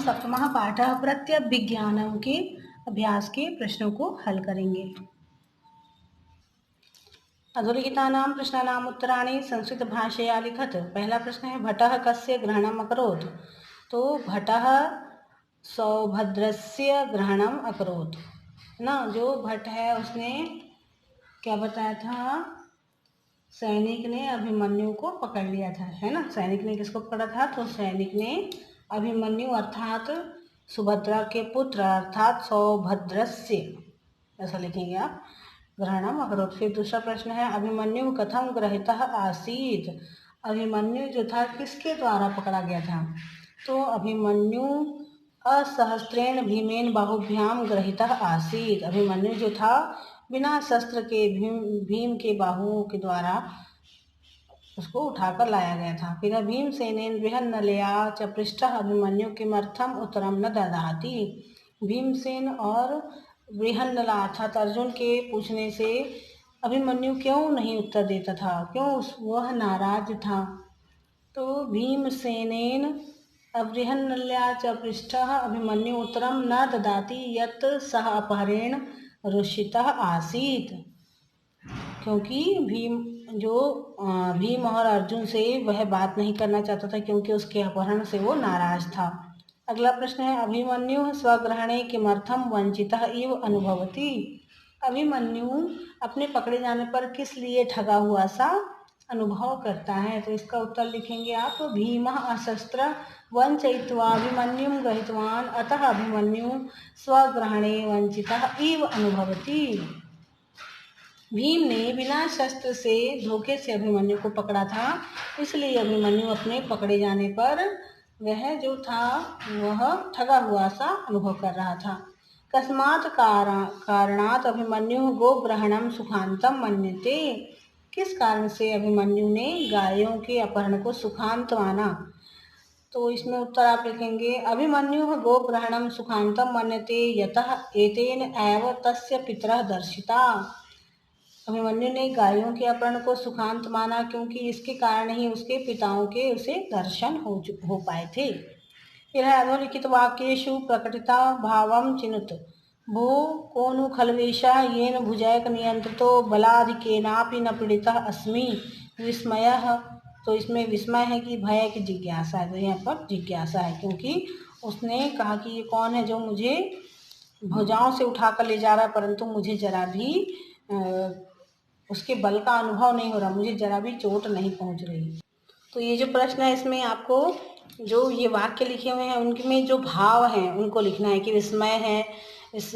सप्तमः पाठः प्रत्यभिज्ञानम के अभ्यास के प्रश्नों को हल करेंगे। अधोलिखितानां प्रश्नानाम् उत्तराणि संस्कृत भाषया लिखत। पहला प्रश्न है भटः कस्य ग्रहणम् अकरोत्। तो भटः सौभद्रस्य ग्रहणम् अकरोत् ना। जो भट्ट है उसने क्या बताया था, सैनिक ने अभिमन्यु को पकड़ लिया था, है ना। सैनिक ने किसको पकड़ा था, तो सैनिक ने अभिमन्यु अर्थात सुभद्रा के पुत्र अर्थात सौभद्रस्य, ऐसा लिखेंगे आप, ग्रहणम अकरोत्। फिर दूसरा प्रश्न है अभिमन्यु कथम गृहीतः आसीत्। अभिमन्यु जो था किसके द्वारा पकड़ा गया था, तो अभिमन्यु असहस्त्रेण भीमेन बाहुभ्याम गृहीतः आसीत्। अभिमन्यु जो था बिना शस्त्र के भीम के बाहुओं के द्वारा उसको उठाकर लाया गया था। फिर भीमसेनेन बृहन्नलया च पृष्ठः अभिमन्यु किमर्थम उत्तरम न ददाति। भीमसेन और बृहन्नला अर्थात अर्जुन के पूछने से अभिमन्यु क्यों नहीं उत्तर देता था, क्यों वह नाराज था। तो भीमसेनेन बृहन्नलया च पृष्ठः अभिमन्यु उत्तरम न ददाति यत् सः अपहरेण रुषितः आसीत्। क्योंकि भीम और अर्जुन से वह बात नहीं करना चाहता था, क्योंकि उसके अपहरण से वो नाराज था। अगला प्रश्न है अभिमन्यु स्वग्रहणे किमर्थम वंचितः इव अनुभवति। अभिमन्यु अपने पकड़े जाने पर किस लिए ठगा हुआ सा अनुभव करता है। तो इसका उत्तर लिखेंगे आप, भीमः अशस्त्र वंचयित्वा अभिमन्युं गृहीतवान् अतः अभिमन्यु स्वग्रहणे वंचितः इव अनुभवति। भीम ने बिना शस्त्र से धोखे से अभिमन्यु को पकड़ा था, इसलिए अभिमन्यु अपने पकड़े जाने पर वह जो था वह ठगा हुआ सा अनुभव कर रहा था। कस्मात् कारणात् अभिमन्यु गोग्रहणम सुखांतम मन्यते। किस कारण से अभिमन्यु ने गायों के अपहरण को सुखांत माना। तो इसमें उत्तर आप लिखेंगे अभिमन्यु गोग्रहणम सुखांतम मन्यते यतः एतेन एव तस्य पितरः दर्शिता। अभिमन्यु ने गायों के अपहरण को सुखांत माना क्योंकि इसके कारण ही उसके पिताओं के उसे दर्शन हो पाए थे। फिर है अधोलिखित वाक्येषु प्रकटिता भावम चिनुत। भू कोनु खलवेशः येन भुजैक नियंत्रितो बलाधिकेनापि न पीड़ितः अस्मि विस्मयः। तो इसमें विस्मय है कि भय की जिज्ञासा है, तो यहाँ पर जिज्ञासा है क्योंकि उसने कहा कि ये कौन है जो मुझे भुजाओं से उठाकर ले जा रहा है, परंतु मुझे जरा भी उसके बल का अनुभव नहीं हो रहा, मुझे जरा भी चोट नहीं पहुंच रही। तो ये जो प्रश्न है इसमें आपको जो ये वाक्य लिखे हुए हैं उनमें जो भाव हैं उनको लिखना है कि विस्मय है, इस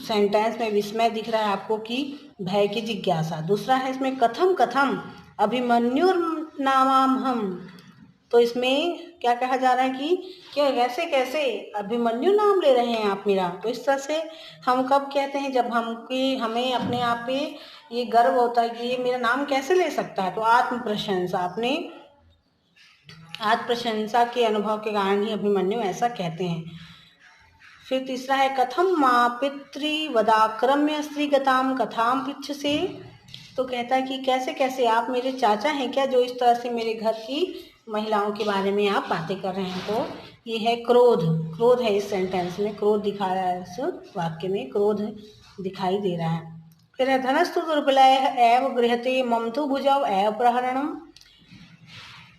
सेंटेंस में विस्मय दिख रहा है आपको कि भय की जिज्ञासा। दूसरा है इसमें कथम कथम अभिमन्युर्नामाम हम। तो इसमें क्या कहा जा रहा है कि क्यों कैसे कैसे अभिमन्यु नाम ले रहे हैं आप मेरा। तो इस तरह से हम कब कहते हैं, जब हमें अपने आप पे ये गर्व होता है कि ये मेरा नाम कैसे ले सकता है। तो आत्म प्रशंसा, अपने आत्म प्रशंसा के अनुभव के कारण ही अभिमन्यु ऐसा कहते हैं। फिर तीसरा है कथम माँ पितृवदाक्रम्य स्त्रीगताम कथाम पृच्छसे। तो कहता है कि कैसे कैसे आप मेरे चाचा हैं क्या जो इस तरह से मेरे घर की महिलाओं के बारे में आप बातें कर रहे हैं। तो ये है क्रोध, क्रोध है इस सेंटेंस में, क्रोध दिखा रहा है, इस वाक्य में क्रोध दिखाई दे रहा है। फिर है धनस्तु दुर्बलः एव गृह्यते मम तु भुजौ एव प्रहरणम।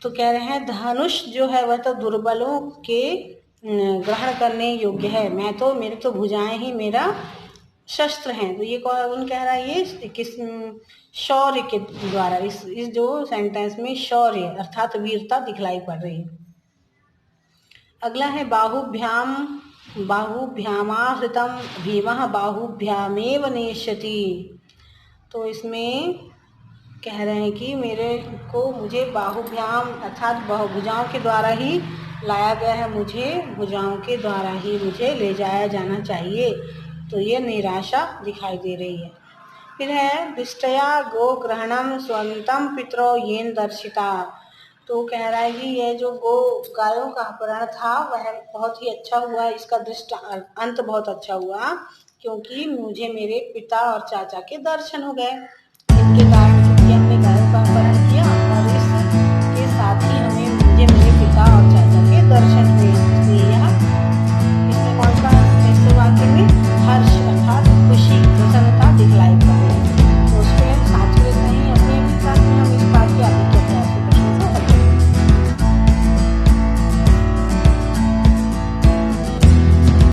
तो कह रहे हैं धनुष जो है वह तो दुर्बलों के ग्रहण करने योग्य है, मैं तो मेरे तो भुजाएं ही मेरा शस्त्र हैं। तो ये कौन कह रहा है, ये किस शौर्य के द्वारा इस जो सेंटेंस में शौर्य अर्थात वीरता दिखलाई पड़ रही है। अगला है बाहुभ्यामाहृतम भीमः बाहुभ्यामेव नेष्यति। तो इसमें कह रहे हैं कि मुझे बाहुभ्याम अर्थात भुजाओं के द्वारा ही लाया गया है, मुझे भुजाओं के द्वारा ही मुझे ले जाया जाना चाहिए। तो ये निराशा दिखाई दे रही है। फिर है दृष्टया गोग्रहणम स्वंतम पितरो येन दर्शिता। तो कह रहा है कि यह जो गायों का अपहरण था वह बहुत ही अच्छा हुआ, इसका दृष्ट अंत बहुत अच्छा हुआ क्योंकि मुझे मेरे पिता और चाचा के दर्शन हो गए।